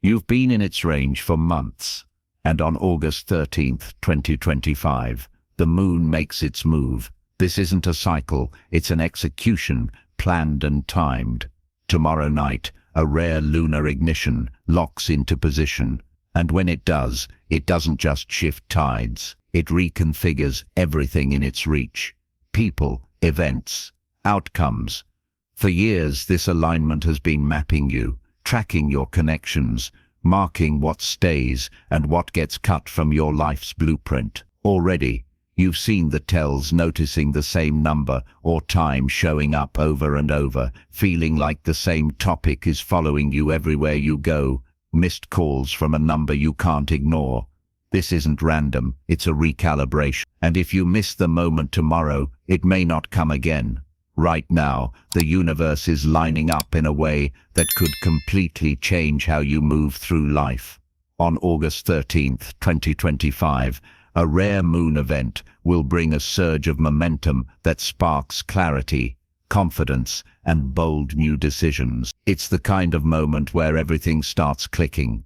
You've been in its range for months, and on August 13th, 2025, the moon makes its move. This isn't a cycle, it's an execution, planned and timed. Tomorrow night, a rare lunar ignition locks into position, and when it does, it doesn't just shift tides, it reconfigures everything in its reach. People, events, outcomes. For years, this alignment has been mapping you, tracking your connections, marking what stays and what gets cut from your life's blueprint. Already, you've seen the tells, noticing the same number or time showing up over and over, feeling like the same topic is following you everywhere you go, missed calls from a number you can't ignore. This isn't random, it's a recalibration. And if you miss the moment tomorrow, it may not come again. Right now, the universe is lining up in a way that could completely change how you move through life. On August 13th, 2025, a rare moon event will bring a surge of momentum that sparks clarity, confidence, and bold new decisions. It's the kind of moment where everything starts clicking.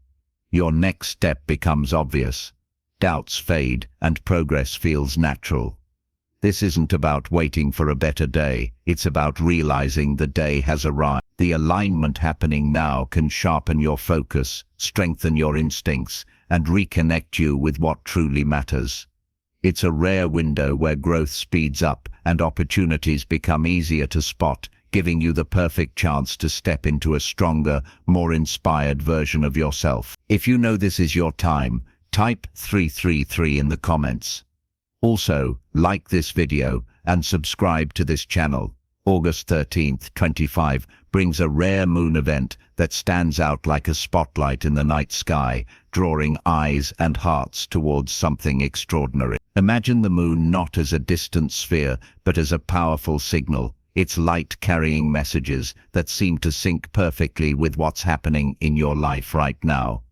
Your next step becomes obvious. Doubts fade, and progress feels natural. This isn't about waiting for a better day, it's about realizing the day has arrived. The alignment happening now can sharpen your focus, strengthen your instincts, and reconnect you with what truly matters. It's a rare window where growth speeds up and opportunities become easier to spot, giving you the perfect chance to step into a stronger, more inspired version of yourself. If you know this is your time, type 333 in the comments. Also, like this video and subscribe to this channel. August 13th, 25 brings a rare moon event that stands out like a spotlight in the night sky, drawing eyes and hearts towards something extraordinary. Imagine the moon not as a distant sphere, but as a powerful signal, its light carrying messages that seem to sync perfectly with what's happening in your life right now.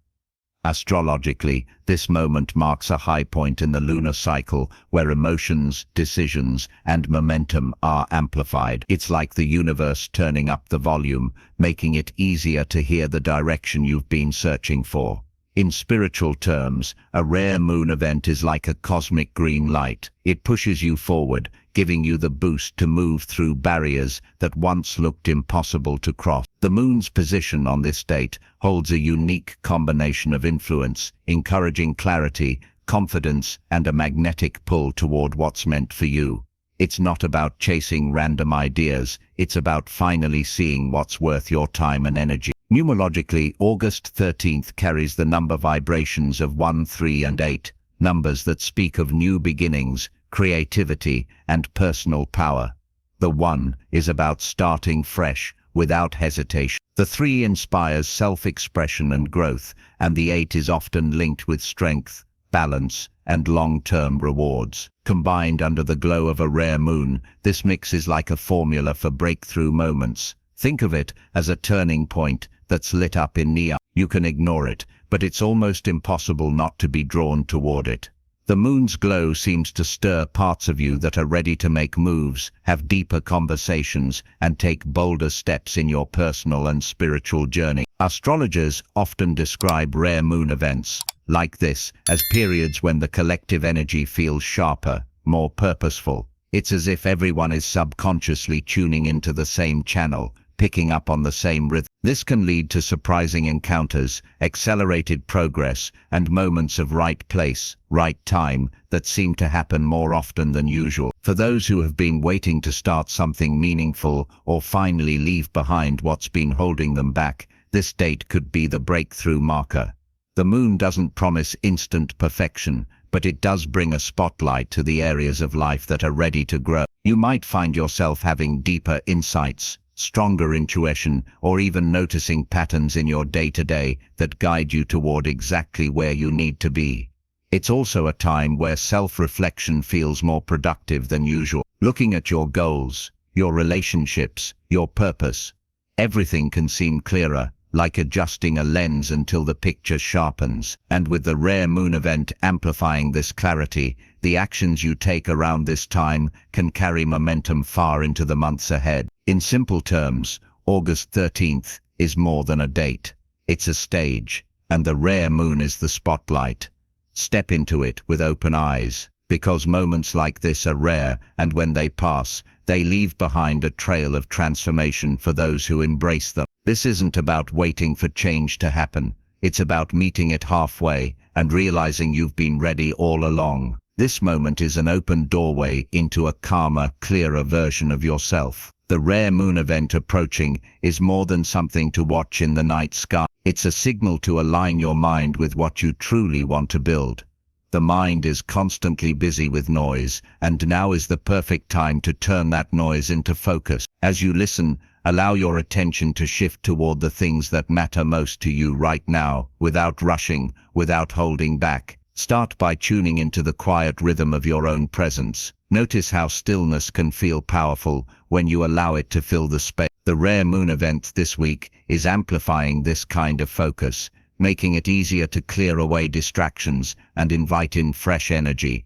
Astrologically, this moment marks a high point in the lunar cycle where emotions, decisions, and momentum are amplified. It's like the universe turning up the volume, making it easier to hear the direction you've been searching for. In spiritual terms, a rare moon event is like a cosmic green light. It pushes you forward, giving you the boost to move through barriers that once looked impossible to cross. The moon's position on this date holds a unique combination of influence, encouraging clarity, confidence, and a magnetic pull toward what's meant for you. It's not about chasing random ideas, it's about finally seeing what's worth your time and energy. Numerologically, August 13th carries the number vibrations of 1, 3, and 8, numbers that speak of new beginnings, creativity, and personal power. The 1 is about starting fresh, without hesitation. The 3 inspires self-expression and growth, and the 8 is often linked with strength, balance, and long-term rewards. Combined under the glow of a rare moon, this mix is like a formula for breakthrough moments. Think of it as a turning point that's lit up in neon. You can ignore it, but it's almost impossible not to be drawn toward it. The moon's glow seems to stir parts of you that are ready to make moves, have deeper conversations, and take bolder steps in your personal and spiritual journey. Astrologers often describe rare moon events like this as periods when the collective energy feels sharper, more purposeful. It's as if everyone is subconsciously tuning into the same channel, picking up on the same rhythm. This can lead to surprising encounters, accelerated progress, and moments of right place, right time that seem to happen more often than usual. For those who have been waiting to start something meaningful or finally leave behind what's been holding them back, this date could be the breakthrough marker. The moon doesn't promise instant perfection, but it does bring a spotlight to the areas of life that are ready to grow. You might find yourself having deeper insights, stronger intuition, or even noticing patterns in your day-to-day that guide you toward exactly where you need to be. It's also a time where self-reflection feels more productive than usual. Looking at your goals, your relationships, your purpose, everything can seem clearer, like adjusting a lens until the picture sharpens. And with the rare moon event amplifying this clarity, the actions you take around this time can carry momentum far into the months ahead. In simple terms, August 13th is more than a date. It's a stage, and the rare moon is the spotlight. Step into it with open eyes, because moments like this are rare, and when they pass, they leave behind a trail of transformation for those who embrace them. This isn't about waiting for change to happen. It's about meeting it halfway and realizing you've been ready all along. This moment is an open doorway into a calmer, clearer version of yourself. The rare moon event approaching is more than something to watch in the night sky. It's a signal to align your mind with what you truly want to build. The mind is constantly busy with noise, and now is the perfect time to turn that noise into focus. As you listen, allow your attention to shift toward the things that matter most to you right now, without rushing, without holding back. Start by tuning into the quiet rhythm of your own presence. Notice how stillness can feel powerful when you allow it to fill the space. The rare moon event this week is amplifying this kind of focus, making it easier to clear away distractions and invite in fresh energy.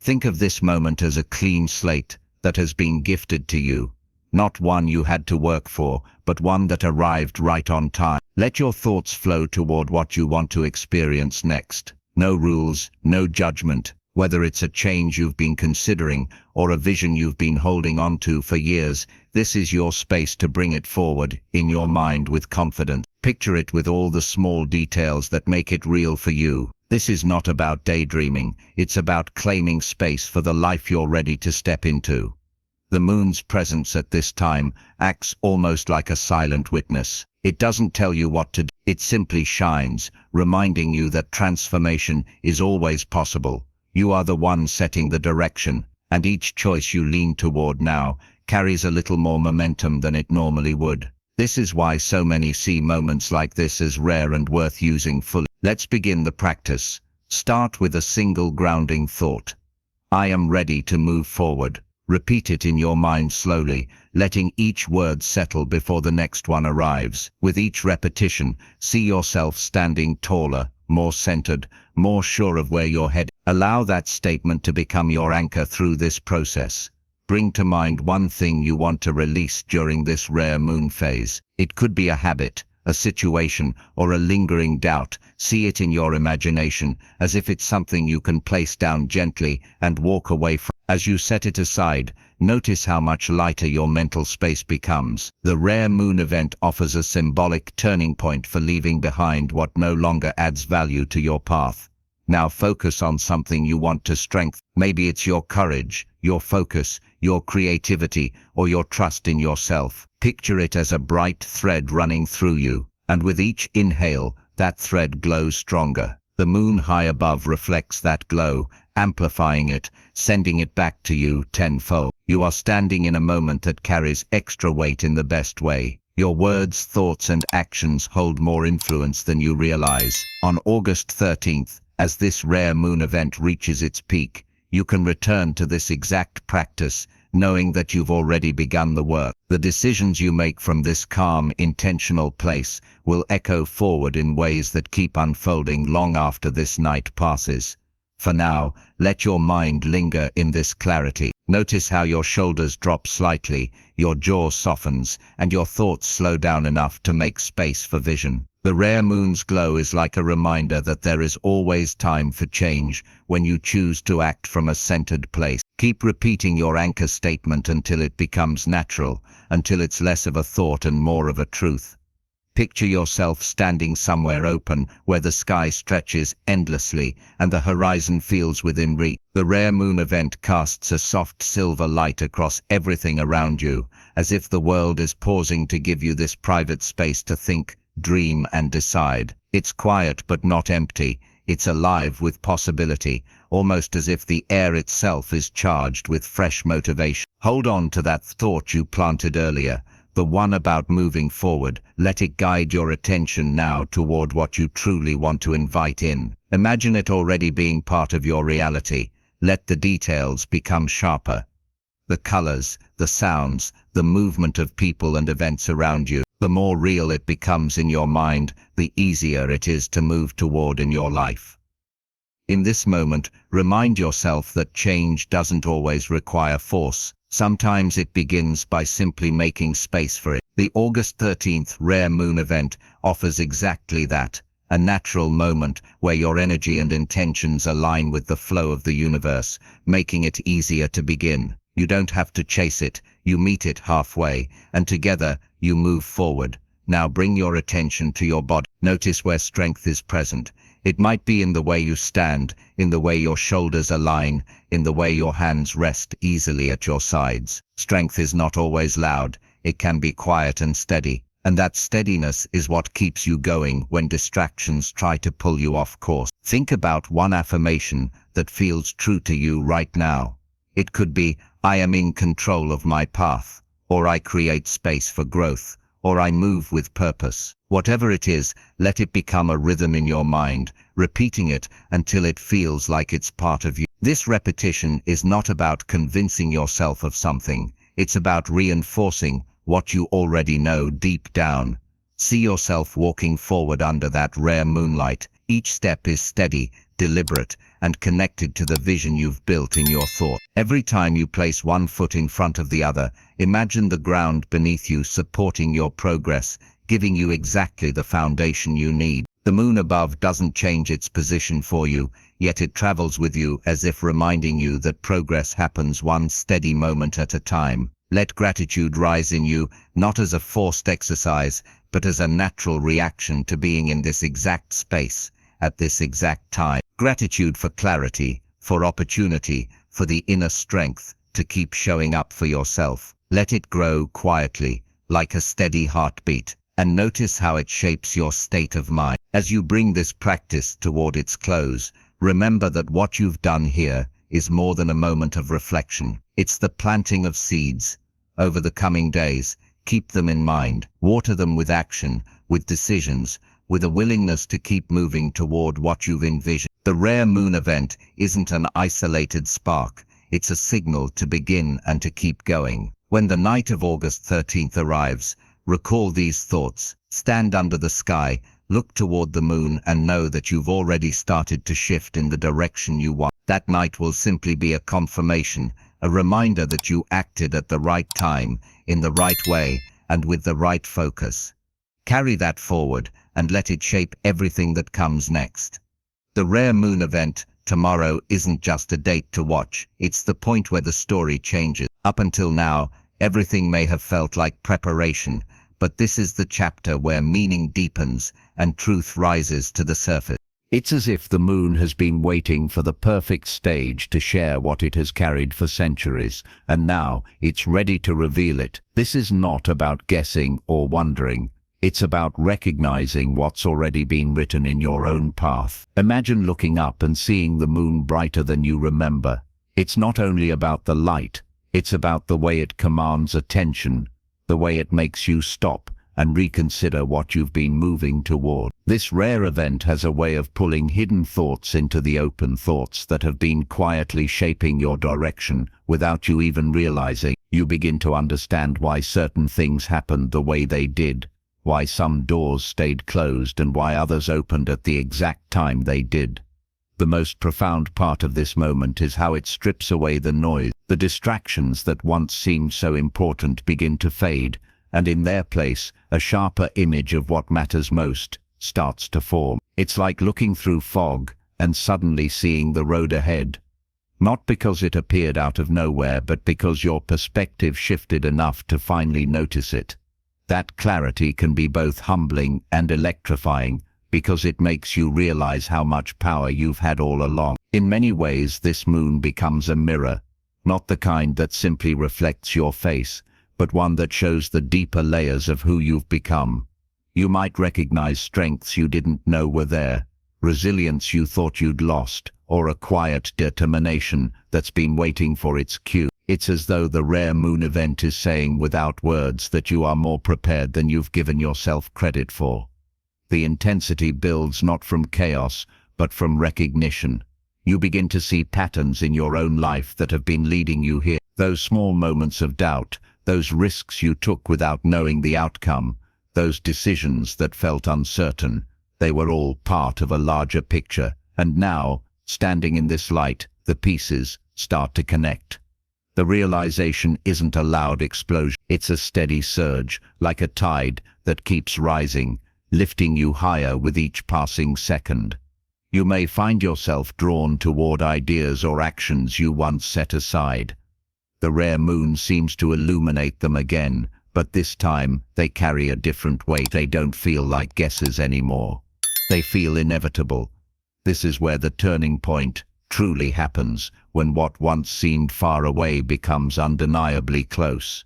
Think of this moment as a clean slate that has been gifted to you. Not one you had to work for, but one that arrived right on time. Let your thoughts flow toward what you want to experience next. No rules, no judgment. Whether it's a change you've been considering or a vision you've been holding on to for years, this is your space to bring it forward in your mind with confidence. Picture it with all the small details that make it real for you. This is not about daydreaming, it's about claiming space for the life you're ready to step into. The moon's presence at this time acts almost like a silent witness. It doesn't tell you what to do, it simply shines, reminding you that transformation is always possible. You are the one setting the direction, and each choice you lean toward now carries a little more momentum than it normally would. This is why so many see moments like this as rare and worth using fully. Let's begin the practice. Start with a single grounding thought. I am ready to move forward. Repeat it in your mind slowly, letting each word settle before the next one arrives. With each repetition, see yourself standing taller, more centered, more sure of where you're headed. Allow that statement to become your anchor through this process. Bring to mind one thing you want to release during this rare moon phase. It could be a habit, a situation, or a lingering doubt. See it in your imagination, as if it's something you can place down gently and walk away from. As you set it aside, notice how much lighter your mental space becomes. The rare moon event offers a symbolic turning point for leaving behind what no longer adds value to your path. Now focus on something you want to strengthen. Maybe it's your courage, your focus, your creativity, or your trust in yourself. Picture it as a bright thread running through you, and with each inhale, that thread glows stronger. The moon high above reflects that glow, amplifying it, sending it back to you tenfold. You are standing in a moment that carries extra weight in the best way. Your words, thoughts, and actions hold more influence than you realize. On August 13th, as this rare moon event reaches its peak, you can return to this exact practice, knowing that you've already begun the work. The decisions you make from this calm, intentional place will echo forward in ways that keep unfolding long after this night passes. For now, let your mind linger in this clarity. Notice how your shoulders drop slightly, your jaw softens, and your thoughts slow down enough to make space for vision. The rare moon's glow is like a reminder that there is always time for change when you choose to act from a centered place. Keep repeating your anchor statement until it becomes natural, until it's less of a thought and more of a truth. Picture yourself standing somewhere open, where the sky stretches endlessly and the horizon feels within reach. The rare moon event casts a soft silver light across everything around you, as if the world is pausing to give you this private space to think, dream, and decide. It's quiet but not empty. It's alive with possibility, almost as if the air itself is charged with fresh motivation. Hold on to that thought you planted earlier, the one about moving forward. Let it guide your attention now toward what you truly want to invite in. Imagine it already being part of your reality. Let the details become sharper. The colors, the sounds, the movement of people and events around you. The more real it becomes in your mind, the easier it is to move toward in your life. In this moment, remind yourself that change doesn't always require force. Sometimes it begins by simply making space for it. The August 13th rare moon event offers exactly that, a natural moment where your energy and intentions align with the flow of the universe, making it easier to begin. You don't have to chase it, you meet it halfway, and together you move forward. Now bring your attention to your body. Notice where strength is present. It might be in the way you stand, in the way your shoulders align, in the way your hands rest easily at your sides. Strength is not always loud, it can be quiet and steady. And that steadiness is what keeps you going when distractions try to pull you off course. Think about one affirmation that feels true to you right now. It could be, I am in control of my path, or I create space for growth, or I move with purpose. Whatever it is, let it become a rhythm in your mind, repeating it until it feels like it's part of you. This repetition is not about convincing yourself of something, it's about reinforcing what you already know deep down. See yourself walking forward under that rare moonlight. Each step is steady, deliberate, and connected to the vision you've built in your thought. Every time you place one foot in front of the other, imagine the ground beneath you supporting your progress, giving you exactly the foundation you need. The moon above doesn't change its position for you, yet it travels with you as if reminding you that progress happens one steady moment at a time. Let gratitude rise in you, not as a forced exercise, but as a natural reaction to being in this exact space, at this exact time. Gratitude for clarity, for opportunity, for the inner strength to keep showing up for yourself. Let it grow quietly, like a steady heartbeat, and notice how it shapes your state of mind. As you bring this practice toward its close, remember that what you've done here is more than a moment of reflection. It's the planting of seeds. Over the coming days, keep them in mind. Water them with action, with decisions, with a willingness to keep moving toward what you've envisioned. The rare moon event isn't an isolated spark. It's a signal to begin and to keep going. When the night of August 13th arrives, recall these thoughts. Stand under the sky, look toward the moon, and know that you've already started to shift in the direction you want. That night will simply be a confirmation, a reminder that you acted at the right time, in the right way, and with the right focus. Carry that forward and let it shape everything that comes next. The rare moon event tomorrow isn't just a date to watch, it's the point where the story changes. Up until now, everything may have felt like preparation, but this is the chapter where meaning deepens and truth rises to the surface. It's as if the moon has been waiting for the perfect stage to share what it has carried for centuries, and now it's ready to reveal it. This is not about guessing or wondering. It's about recognizing what's already been written in your own path. Imagine looking up and seeing the moon brighter than you remember. It's not only about the light, it's about the way it commands attention, the way it makes you stop and reconsider what you've been moving toward. This rare event has a way of pulling hidden thoughts into the open, thoughts that have been quietly shaping your direction without you even realizing. You begin to understand why certain things happened the way they did, why some doors stayed closed and why others opened at the exact time they did. The most profound part of this moment is how it strips away the noise. The distractions that once seemed so important begin to fade, and in their place, a sharper image of what matters most starts to form. It's like looking through fog and suddenly seeing the road ahead. Not because it appeared out of nowhere, but because your perspective shifted enough to finally notice it. That clarity can be both humbling and electrifying, because it makes you realize how much power you've had all along. In many ways, this moon becomes a mirror, not the kind that simply reflects your face, but one that shows the deeper layers of who you've become. You might recognize strengths you didn't know were there, resilience you thought you'd lost, or a quiet determination that's been waiting for its cue. It's as though the rare moon event is saying without words that you are more prepared than you've given yourself credit for. The intensity builds not from chaos, but from recognition. You begin to see patterns in your own life that have been leading you here. Those small moments of doubt, those risks you took without knowing the outcome, those decisions that felt uncertain, they were all part of a larger picture. And now, standing in this light, the pieces start to connect. The realization isn't a loud explosion. It's a steady surge, like a tide that keeps rising, lifting you higher with each passing second. You may find yourself drawn toward ideas or actions you once set aside. The rare moon seems to illuminate them again, but this time they carry a different weight. They don't feel like guesses anymore. They feel inevitable. This is where the turning point truly happens, when what once seemed far away becomes undeniably close.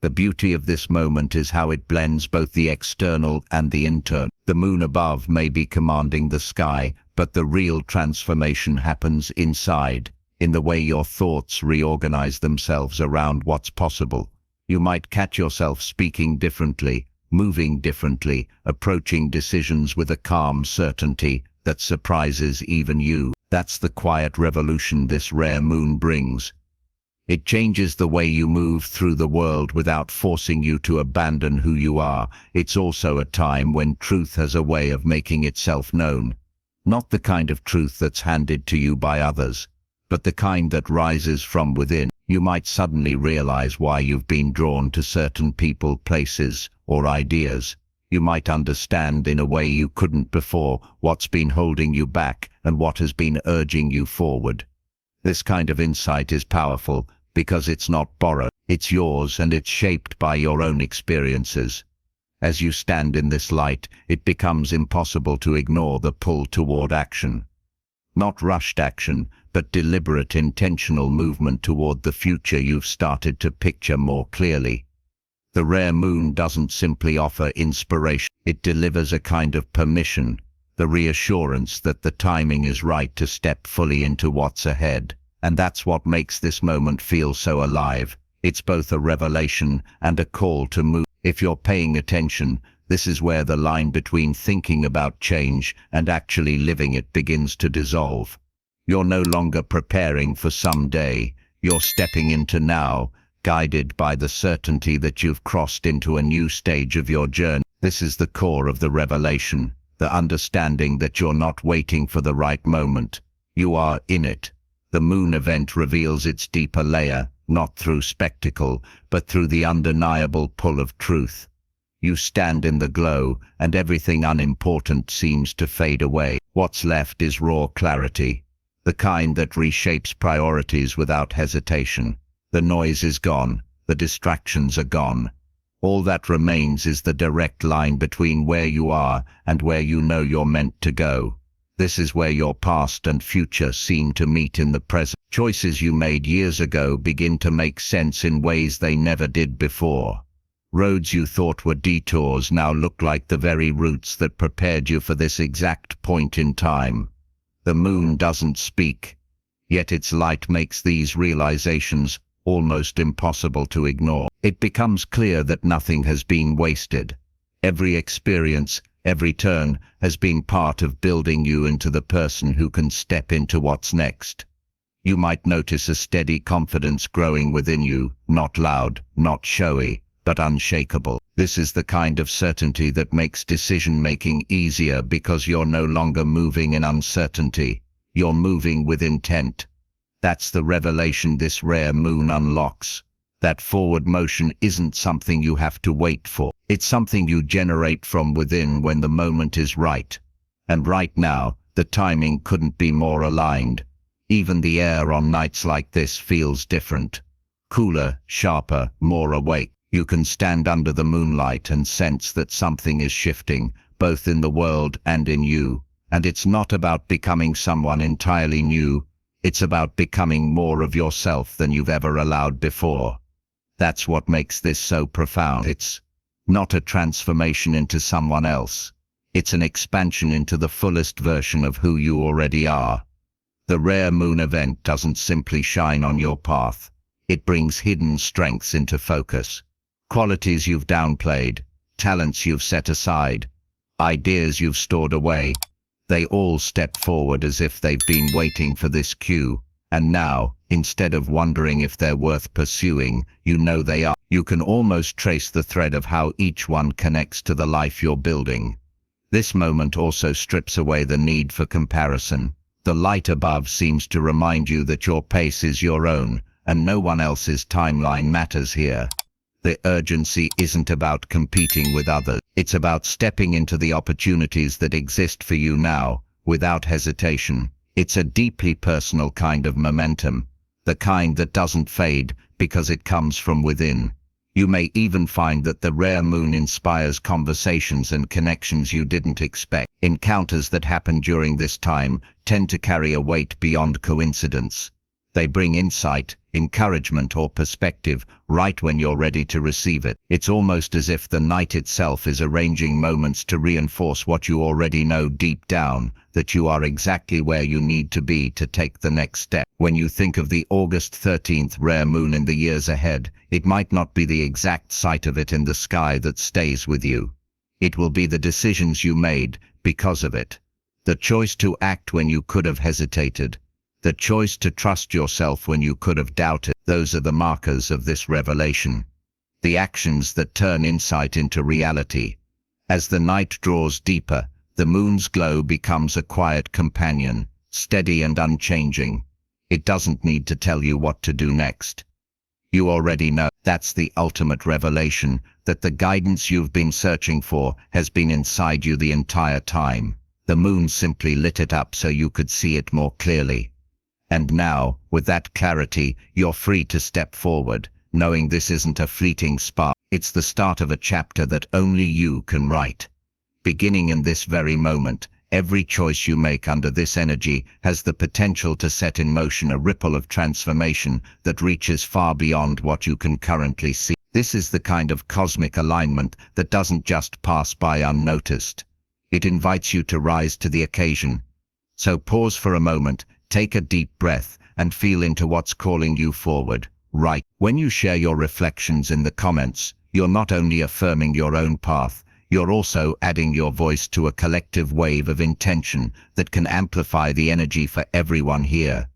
The beauty of this moment is how it blends both the external and the internal. The moon above may be commanding the sky, but the real transformation happens inside, in the way your thoughts reorganize themselves around what's possible. You might catch yourself speaking differently, moving differently, approaching decisions with a calm certainty that surprises even you. That's the quiet revolution this rare moon brings. It changes the way you move through the world without forcing you to abandon who you are. It's also a time when truth has a way of making itself known. Not the kind of truth that's handed to you by others, but the kind that rises from within. You might suddenly realize why you've been drawn to certain people, places, or ideas. You might understand in a way you couldn't before what's been holding you back and what has been urging you forward. This kind of insight is powerful because it's not borrowed. It's yours, and it's shaped by your own experiences. As you stand in this light, it becomes impossible to ignore the pull toward action. Not rushed action, but deliberate, intentional movement toward the future you've started to picture more clearly. The rare moon doesn't simply offer inspiration, it delivers a kind of permission, the reassurance that the timing is right to step fully into what's ahead. And that's what makes this moment feel so alive. It's both a revelation and a call to move. If you're paying attention, this is where the line between thinking about change and actually living it begins to dissolve. You're no longer preparing for someday, you're stepping into now, guided by the certainty that you've crossed into a new stage of your journey. This is the core of the revelation, the understanding that you're not waiting for the right moment. You are in it. The moon event reveals its deeper layer, not through spectacle, but through the undeniable pull of truth. You stand in the glow, and everything unimportant seems to fade away. What's left is raw clarity, the kind that reshapes priorities without hesitation. The noise is gone, the distractions are gone. All that remains is the direct line between where you are and where you know you're meant to go. This is where your past and future seem to meet in the present. Choices you made years ago begin to make sense in ways they never did before. Roads you thought were detours now look like the very routes that prepared you for this exact point in time. The moon doesn't speak, yet its light makes these realizations almost impossible to ignore. It becomes clear that nothing has been wasted. Every experience, every turn has been part of building you into the person who can step into what's next. You might notice a steady confidence growing within you, not loud, not showy, but unshakable. This is the kind of certainty that makes decision-making easier because you're no longer moving in uncertainty. You're moving with intent. That's the revelation this rare moon unlocks. That forward motion isn't something you have to wait for. It's something you generate from within when the moment is right. And right now, the timing couldn't be more aligned. Even the air on nights like this feels different. Cooler, sharper, more awake. You can stand under the moonlight and sense that something is shifting, both in the world and in you. And it's not about becoming someone entirely new. It's about becoming more of yourself than you've ever allowed before. That's what makes this so profound. It's not a transformation into someone else. It's an expansion into the fullest version of who you already are. The rare moon event doesn't simply shine on your path. It brings hidden strengths into focus. Qualities you've downplayed, talents you've set aside, ideas you've stored away. They all step forward as if they've been waiting for this cue. And now, instead of wondering if they're worth pursuing, you know they are. You can almost trace the thread of how each one connects to the life you're building. This moment also strips away the need for comparison. The light above seems to remind you that your pace is your own, and no one else's timeline matters here. The urgency isn't about competing with others. It's about stepping into the opportunities that exist for you now, without hesitation. It's a deeply personal kind of momentum, the kind that doesn't fade because it comes from within. You may even find that the rare moon inspires conversations and connections you didn't expect. Encounters that happen during this time tend to carry a weight beyond coincidence. They bring insight, encouragement, or perspective right when you're ready to receive it. It's almost as if the night itself is arranging moments to reinforce what you already know deep down, that you are exactly where you need to be to take the next step. When you think of the August 13th rare moon in the years ahead, it might not be the exact sight of it in the sky that stays with you. It will be the decisions you made because of it. The choice to act when you could have hesitated. The choice to trust yourself when you could have doubted. Those are the markers of this revelation. The actions that turn insight into reality. As the night draws deeper, the moon's glow becomes a quiet companion, steady and unchanging. It doesn't need to tell you what to do next. You already know. That's the ultimate revelation, that the guidance you've been searching for has been inside you the entire time. The moon simply lit it up so you could see it more clearly. And now, with that clarity, you're free to step forward, knowing this isn't a fleeting spark. It's the start of a chapter that only you can write. Beginning in this very moment, every choice you make under this energy has the potential to set in motion a ripple of transformation that reaches far beyond what you can currently see. This is the kind of cosmic alignment that doesn't just pass by unnoticed. It invites you to rise to the occasion. So pause for a moment, take a deep breath, and feel into what's calling you forward. Right. When you share your reflections in the comments, you're not only affirming your own path, you're also adding your voice to a collective wave of intention that can amplify the energy for everyone here.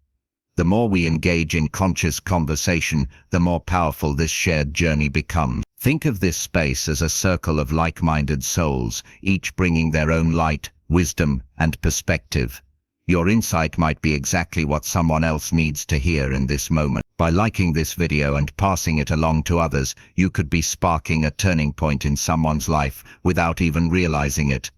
The more we engage in conscious conversation, the more powerful this shared journey becomes. Think of this space as a circle of like-minded souls, each bringing their own light, wisdom, and perspective. Your insight might be exactly what someone else needs to hear in this moment. By liking this video and passing it along to others, you could be sparking a turning point in someone's life without even realizing it.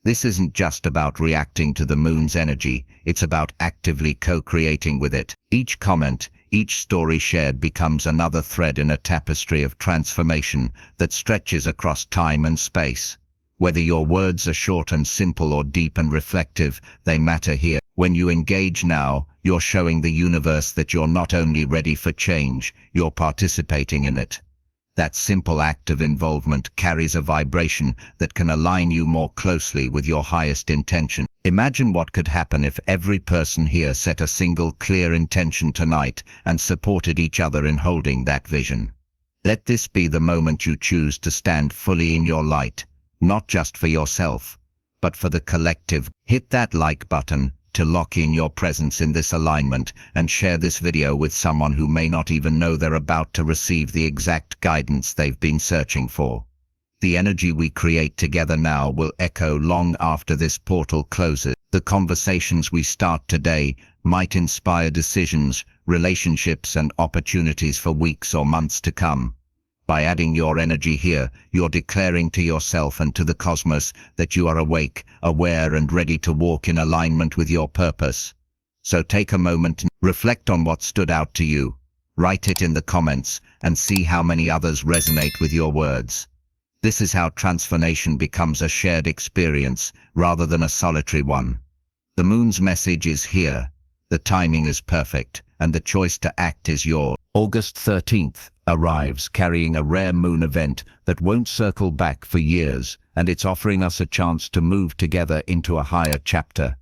This isn't just about reacting to the moon's energy, it's about actively co-creating with it. Each comment, each story shared becomes another thread in a tapestry of transformation that stretches across time and space. Whether your words are short and simple or deep and reflective, they matter here. When you engage now, you're showing the universe that you're not only ready for change, you're participating in it. That simple act of involvement carries a vibration that can align you more closely with your highest intention. Imagine what could happen if every person here set a single clear intention tonight and supported each other in holding that vision. Let this be the moment you choose to stand fully in your light. Not just for yourself, but for the collective. Hit that like button to lock in your presence in this alignment, and share this video with someone who may not even know they're about to receive the exact guidance they've been searching for. The energy we create together now will echo long after this portal closes. The conversations we start today might inspire decisions, relationships, and opportunities for weeks or months to come. By adding your energy here, you're declaring to yourself and to the cosmos that you are awake, aware, and ready to walk in alignment with your purpose. So take a moment and reflect on what stood out to you. Write it in the comments and see how many others resonate with your words. This is how transformation becomes a shared experience rather than a solitary one. The moon's message is here. The timing is perfect, and the choice to act is yours. August 13th arrives carrying a rare moon event that won't circle back for years, and it's offering us a chance to move together into a higher chapter.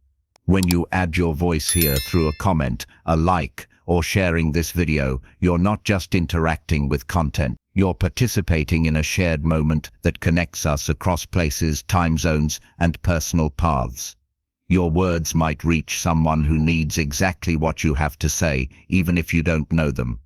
When you add your voice here through a comment, a like, or sharing this video, you're not just interacting with content. You're participating in a shared moment that connects us across places, time zones, and personal paths. Your words might reach someone who needs exactly what you have to say, even if you don't know them.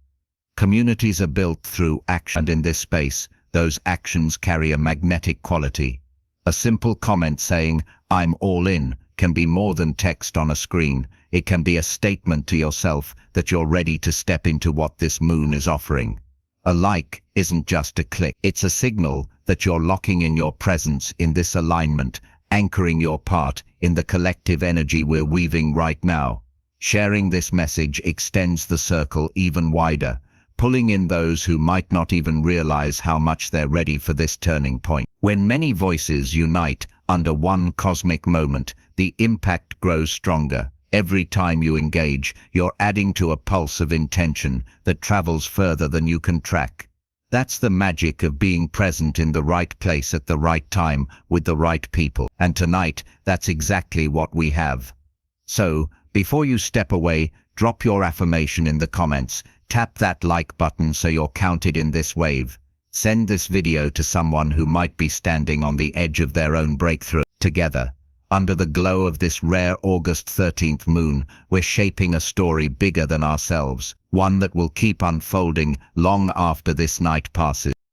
Communities are built through action, and in this space, those actions carry a magnetic quality. A simple comment saying, "I'm all in," can be more than text on a screen. It can be a statement to yourself that you're ready to step into what this moon is offering. A like isn't just a click. It's a signal that you're locking in your presence in this alignment, anchoring your part in the collective energy we're weaving right now. Sharing this message extends the circle even wider, pulling in those who might not even realize how much they're ready for this turning point. When many voices unite under one cosmic moment, the impact grows stronger. Every time you engage, you're adding to a pulse of intention that travels further than you can track. That's the magic of being present in the right place at the right time with the right people. And tonight, that's exactly what we have. So, before you step away, drop your affirmation in the comments. Tap that like button so you're counted in this wave. Send this video to someone who might be standing on the edge of their own breakthrough. Together, under the glow of this rare August 13th moon, we're shaping a story bigger than ourselves, one that will keep unfolding long after this night passes.